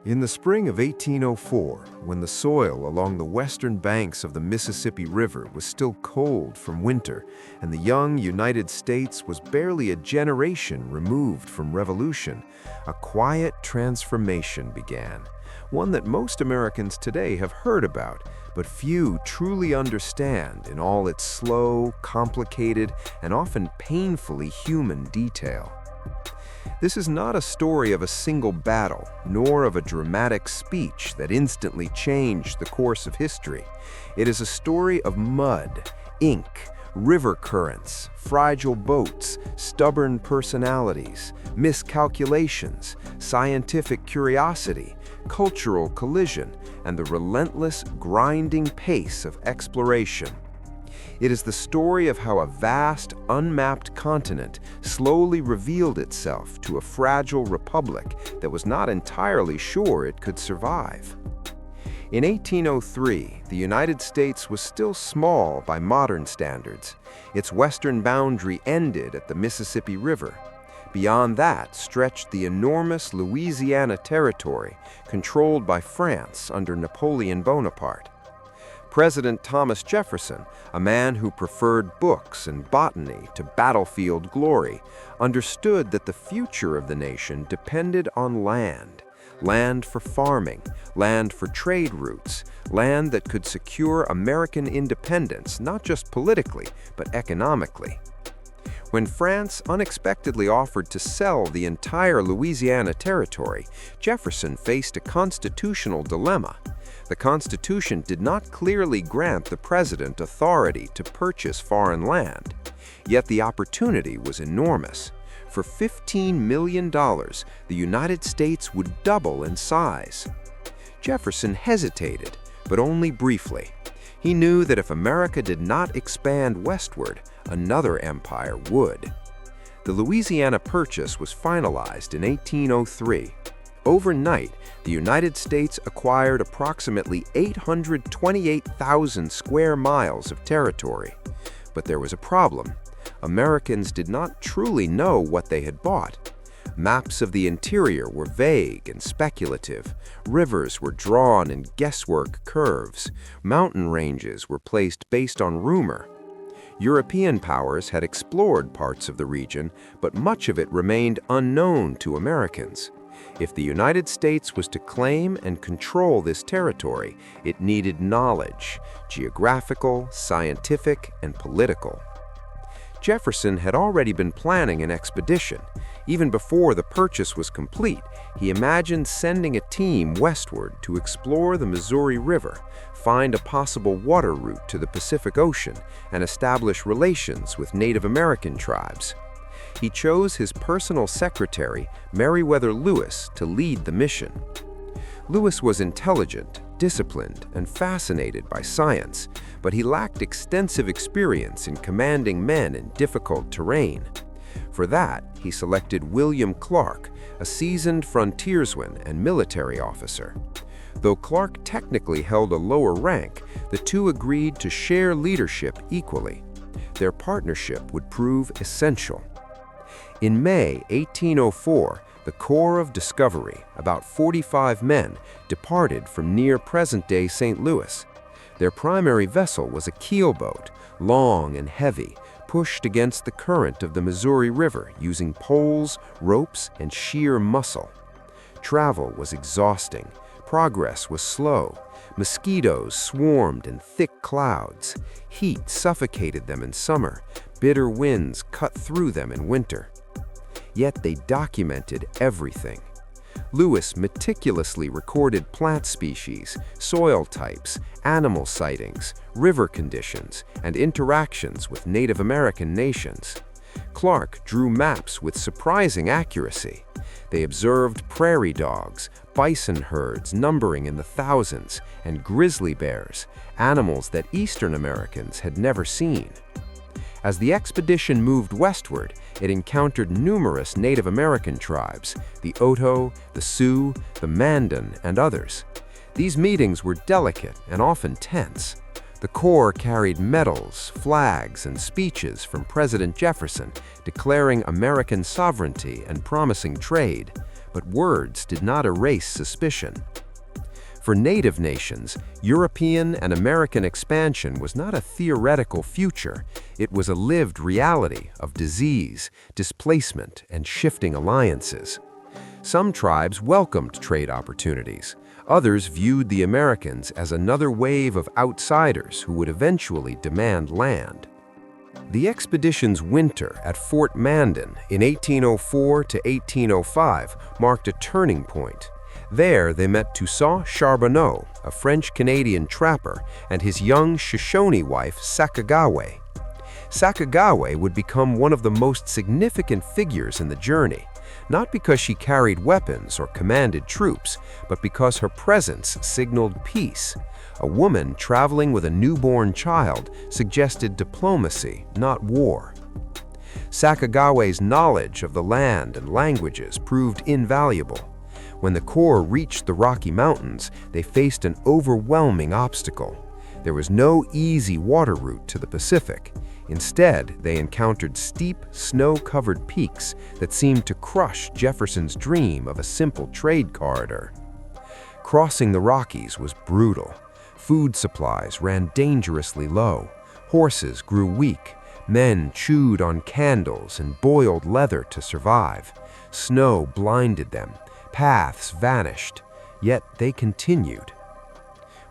In the spring of 1804, when the soil along the western banks of the Mississippi River was still cold from winter, and the young United States was barely a generation removed from revolution, a quiet transformation began, one that most Americans today have heard about, but few truly understand in all its slow, complicated, and often painfully human detail. This is not a story of a single battle, nor of a dramatic speech that instantly changed the course of history. It is a story of mud, ink, river currents, fragile boats, stubborn personalities, miscalculations, scientific curiosity, cultural collision, and the relentless, grinding pace of exploration. It is the story of how a vast, unmapped continent slowly revealed itself to a fragile republic that was not entirely sure it could survive. In 1803, the United States was still small by modern standards. Its western boundary ended at the Mississippi River. Beyond that stretched the enormous Louisiana Territory, controlled by France under Napoleon Bonaparte. President Thomas Jefferson, a man who preferred books and botany to battlefield glory, understood that the future of the nation depended on land. Land for farming, land for trade routes, land that could secure American independence not just politically, but economically. When France unexpectedly offered to sell the entire Louisiana Territory, Jefferson faced a constitutional dilemma. The Constitution did not clearly grant the president authority to purchase foreign land, yet the opportunity was enormous. For $15 million, the United States would double in size. Jefferson hesitated, but only briefly. He knew that if America did not expand westward, another empire would. The Louisiana Purchase was finalized in 1803. Overnight, the United States acquired approximately 828,000 square miles of territory. But there was a problem. Americans did not truly know what they had bought. Maps of the interior were vague and speculative. Rivers were drawn in guesswork curves. Mountain ranges were placed based on rumor. European powers had explored parts of the region, but much of it remained unknown to Americans. If the United States was to claim and control this territory, it needed knowledge, geographical, scientific, and political. Jefferson had already been planning an expedition. Even before the purchase was complete, he imagined sending a team westward to explore the Missouri River, find a possible water route to the Pacific Ocean, and establish relations with Native American tribes. He chose his personal secretary, Meriwether to lead the mission. Lewis was intelligent, disciplined, and fascinated by science, but he lacked extensive experience in commanding men in difficult terrain. For that, he selected William Clark, a seasoned frontiersman and military officer. Though Clark technically held a lower rank, the two agreed to share leadership equally. Their partnership would prove essential. In May 1804, the Corps of Discovery, about 45 men, departed from near present-day St. Louis. Their primary vessel was a keelboat, long and heavy, pushed against the current of the Missouri River using poles, ropes, and sheer muscle. Travel was exhausting. Progress was slow. Mosquitoes swarmed in thick clouds. Heat suffocated them in summer. Bitter winds cut through them in winter. Yet they documented everything. Lewis meticulously recorded plant species, soil types, animal sightings, river conditions, and interactions with Native American nations. Clark drew maps with surprising accuracy. They observed prairie dogs, bison herds numbering in the thousands, and grizzly bears, animals that Eastern Americans had never seen. As the expedition moved westward, it encountered numerous Native American tribes, the Oto, the Sioux, the Mandan, and others. These meetings were delicate and often tense. The Corps carried medals, flags, and speeches from President Jefferson declaring American sovereignty and promising trade. but words did not erase suspicion. For native nations, European and American expansion was not a theoretical future, it was a lived reality of disease, displacement, and shifting alliances. Some tribes welcomed trade opportunities. Others viewed the Americans as another wave of outsiders who would eventually demand land. The expedition's winter at Fort Mandan in 1804 to 1805 marked a turning point. There, they met Toussaint Charbonneau, a French-Canadian trapper, and his young Shoshone wife, Sacagaway. Sacagaway would become one of the most significant figures in the journey, not because she carried weapons or commanded troops, but because her presence signaled peace. A woman traveling with a newborn child suggested diplomacy, not war. Sacagaway's knowledge of the land and languages proved invaluable. When the Corps reached the Rocky Mountains, they faced an overwhelming obstacle. There was no easy water route to the Pacific. Instead, they encountered steep, snow-covered peaks that seemed to crush Jefferson's dream of a simple trade corridor. Crossing the Rockies was brutal. Food supplies ran dangerously low. Horses grew weak. Men chewed on candles and boiled leather to survive. Snow blinded them. Paths vanished, yet they continued.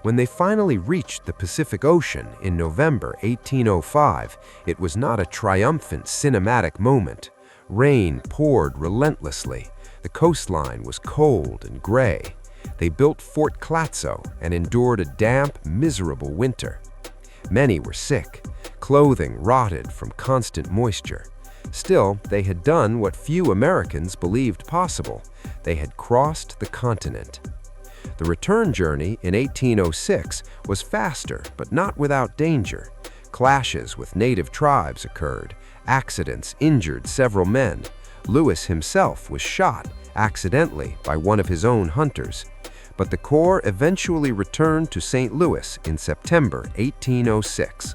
When they finally reached the Pacific Ocean in November 1805, it was not a triumphant cinematic moment. Rain poured relentlessly. The coastline was cold and gray. They built Fort Clatso and endured a damp, miserable winter. Many were sick. Clothing rotted from constant moisture. Still, they had done what few Americans believed possible. They had crossed the continent. The return journey in 1806 was faster, but not without danger. Clashes with native tribes occurred. Accidents injured several men. Lewis himself was shot accidentally by one of his own hunters. But the Corps eventually returned to St. Louis in September 1806.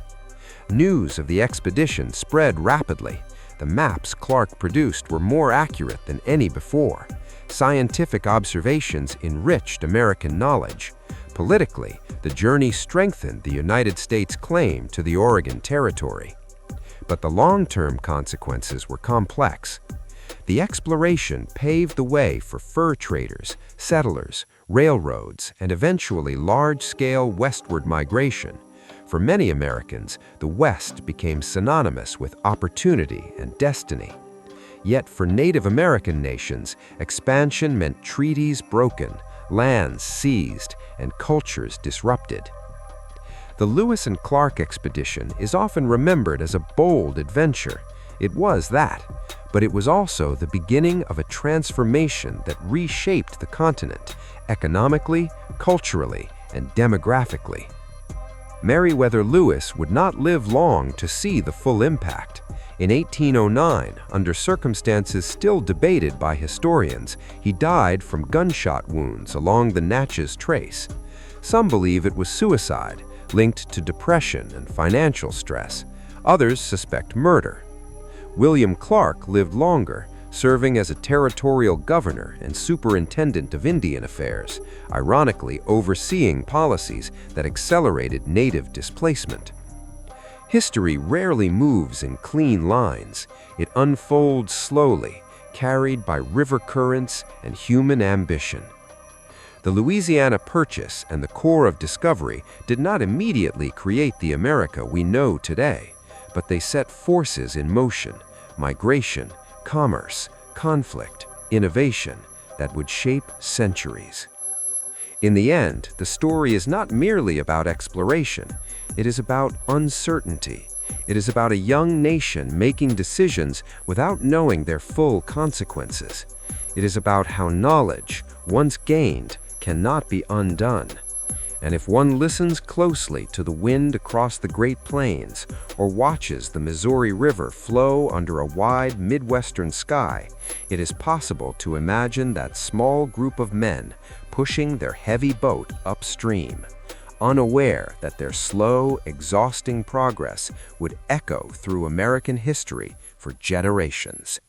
News of the expedition spread rapidly. The maps Clark produced were more accurate than any before. Scientific observations enriched American knowledge. Politically, the journey strengthened the United States' claim to the Oregon Territory. But the long-term consequences were complex. The exploration paved the way for fur traders, settlers, railroads, and eventually large-scale westward migration. For many Americans, the West became synonymous with opportunity and destiny. Yet for Native American nations, expansion meant treaties broken, lands seized, and cultures disrupted. The Lewis and Clark expedition is often remembered as a bold adventure. It was that, but it was also the beginning of a transformation that reshaped the continent, economically, culturally, and demographically. Meriwether Lewis would not live long to see the full impact. In 1809, under circumstances still debated by historians, he died from gunshot wounds along the Natchez Trace. Some believe it was suicide, linked to depression and financial stress. Others suspect murder. William Clark lived longer, serving as a territorial governor and superintendent of Indian affairs, ironically overseeing policies that accelerated native displacement. History rarely moves in clean lines. It unfolds slowly, carried by river currents and human ambition. The Louisiana Purchase and the Corps of Discovery did not immediately create the America we know today, but they set forces in motion: migration, commerce, conflict, innovation that would shape centuries. In the end, the story is not merely about exploration. It is about uncertainty. It is about a young nation making decisions without knowing their full consequences. It is about how knowledge, once gained, cannot be undone. And if one listens closely to the wind across the Great Plains or watches the Missouri River flow under a wide Midwestern sky, it is possible to imagine that small group of men pushing their heavy boat upstream, unaware that their slow, exhausting progress would echo through American history for generations.